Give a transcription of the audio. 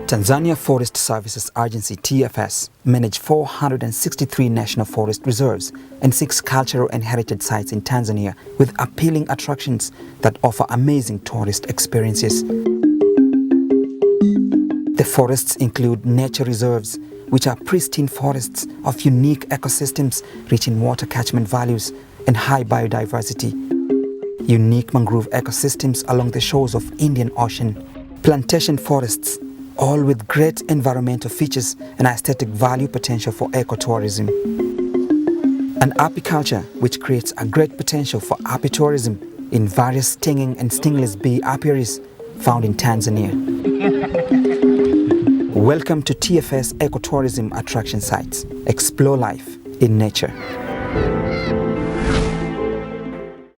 Tanzania Forest Services Agency TFS manage 463 national forest reserves and 6 cultural and heritage sites in Tanzania with appealing attractions that offer amazing tourist experiences. The forests include nature reserves, which are pristine forests of unique ecosystems rich in water catchment values and high biodiversity. Unique mangrove ecosystems along the shores of Indian Ocean. Plantation forests, all with great environmental features and aesthetic value potential for ecotourism. And apiculture, which creates a great potential for apitourism in various stinging and stingless bee apiaries found in Tanzania. Welcome to TFS Ecotourism Attraction Sites. Explore life in nature.